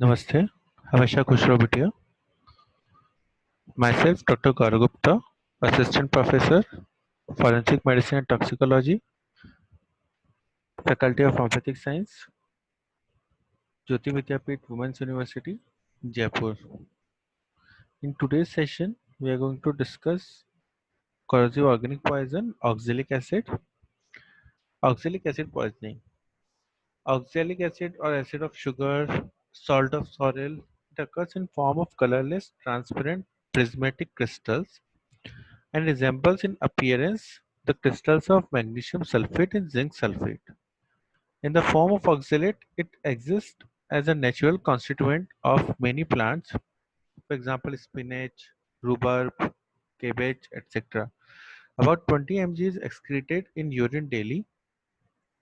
Namaste. Hamisha Khusro here. Myself, Dr. Gaurav Gupta, Assistant Professor, Forensic Medicine and Toxicology, Faculty of Homeopathic Science, Jyoti Vidyapeeth Women's University, Jaipur. In today's session, we are going to discuss corrosive organic poison, oxalic acid. Oxalic acid poisoning. Oxalic acid or acid of sugar, salt of sorrel, it occurs in form of colorless, transparent, prismatic crystals and resembles in appearance the crystals of magnesium sulfate and zinc sulfate. In the form of oxalate, it exists as a natural constituent of many plants, for example, spinach, rhubarb, cabbage, etc. About 20 mg is excreted in urine daily.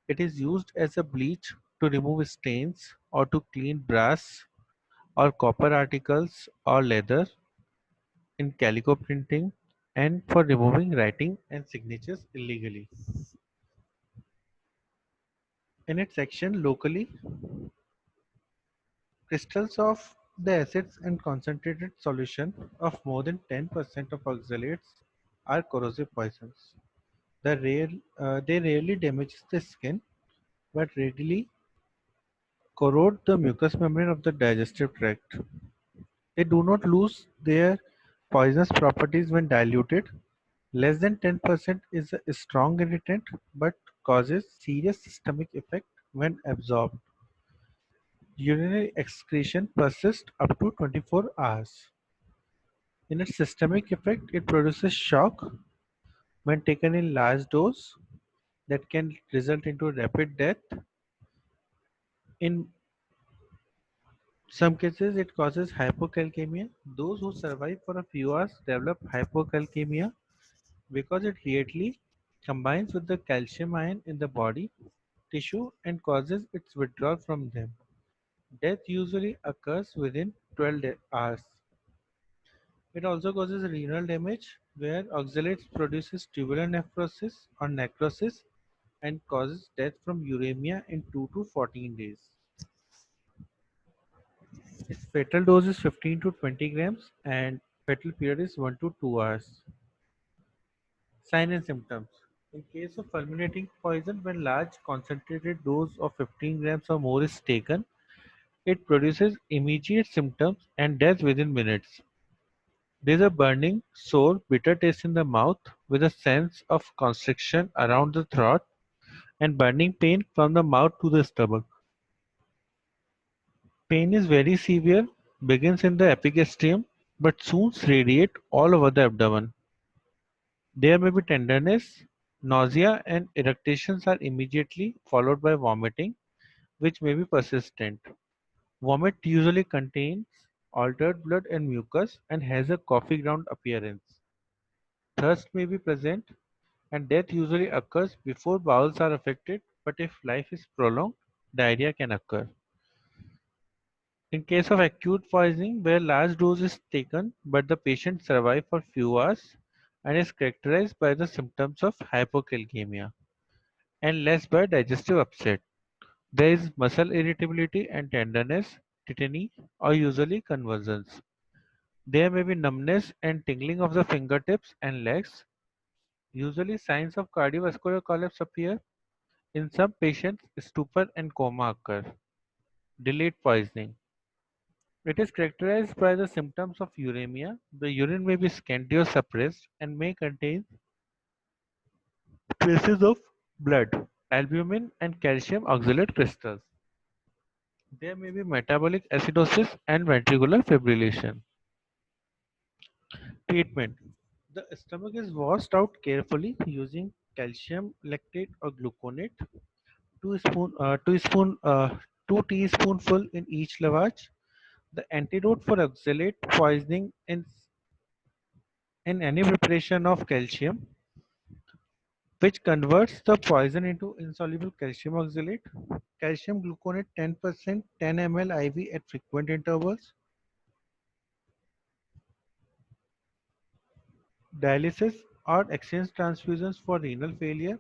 It is used as a bleach to remove stains or to clean brass or copper articles or leather in calico printing and for removing writing and signatures illegally. In its action locally, crystals of the acids and concentrated solution of more than 10% of oxalates are corrosive poisons. They rarely damage the skin but readily corrode the mucous membrane of the digestive tract. They do not lose their poisonous properties when diluted. Less than 10% is a strong irritant but causes serious systemic effect when absorbed. Urinary excretion persists up to 24 hours. In its systemic effect, it produces shock when taken in large dose that can result into rapid death. In some cases, it causes hypocalcemia. Those who survive for a few hours develop hypocalcemia because it readily combines with the calcium ion in the body tissue and causes its withdrawal from them. Death usually occurs within 12 hours. It also causes renal damage where oxalates produces tubular nephrosis or necrosis and causes death from uremia in 2 to 14 days. Its fatal dose is 15 to 20 grams and fatal period is 1 to 2 hours. Sign and symptoms. In case of fulminating poison, when large concentrated dose of 15 grams or more is taken, it produces immediate symptoms and death within minutes. There is a burning, sore, bitter taste in the mouth with a sense of constriction around the throat and burning pain from the mouth to the stomach. Pain is very severe, begins in the epigastrium, but soon radiates all over the abdomen. There may be tenderness, nausea, and eructations are immediately followed by vomiting, which may be persistent. Vomit usually contains altered blood and mucus and has a coffee ground appearance. Thirst may be present, and death usually occurs before bowels are affected, but if life is prolonged, diarrhea can occur. In case of acute poisoning, where large dose is taken but the patient survives for few hours and is characterized by the symptoms of hypocalcemia and less by digestive upset. There is muscle irritability and tenderness, tetany, or usually convulsions. There may be numbness and tingling of the fingertips and legs. Usually signs of cardiovascular collapse appear. In some patients, stupor and coma occur. Delayed poisoning. It is characterized by the symptoms of uremia. The urine may be scanty or suppressed and may contain traces of blood, albumin, and calcium oxalate crystals. There may be metabolic acidosis and ventricular fibrillation. Treatment. The stomach is washed out carefully using calcium lactate or gluconate. 2 spoon, 2 spoon, 2 teaspoonful in each lavage. The antidote for oxalate poisoning in any preparation of calcium, which converts the poison into insoluble calcium oxalate. Calcium gluconate 10% 10 ml IV at frequent intervals. Dialysis or exchange transfusions for renal failure.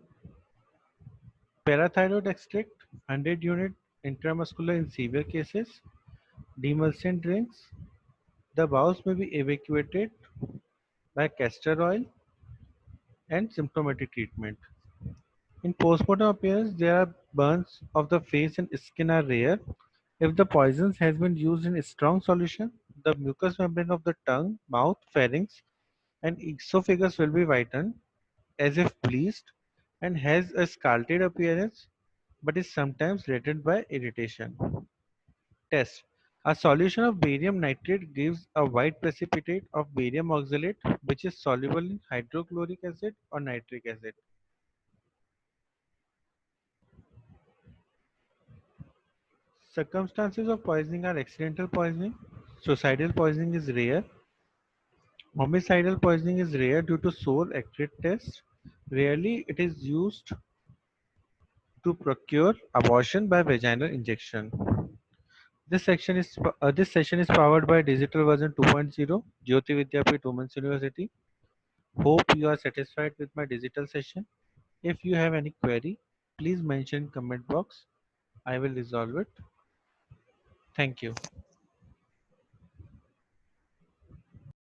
Parathyroid extract 100 unit intramuscular in severe cases. Demulcent drinks. The bowels may be evacuated by castor oil and symptomatic treatment. In postmortem appearance, there are burns of the face and skin are rare. If the poison has been used in a strong solution, the mucous membrane of the tongue, mouth, pharynx, and esophagus will be whitened as if bleached and has a scalded appearance but is sometimes reddened by irritation. Test. A solution of barium nitrate gives a white precipitate of barium oxalate which is soluble in hydrochloric acid or nitric acid. Circumstances of poisoning are accidental poisoning. Suicidal poisoning is rare. Homicidal poisoning is rare due to sore acrid test. Rarely it is used to procure abortion by vaginal injection. This session is powered by Digital Version 2.0, Jyoti Vidyapeeth Women's University. Hope you are satisfied with my digital session. If you have any query, please mention in comment box. I will resolve it. Thank you.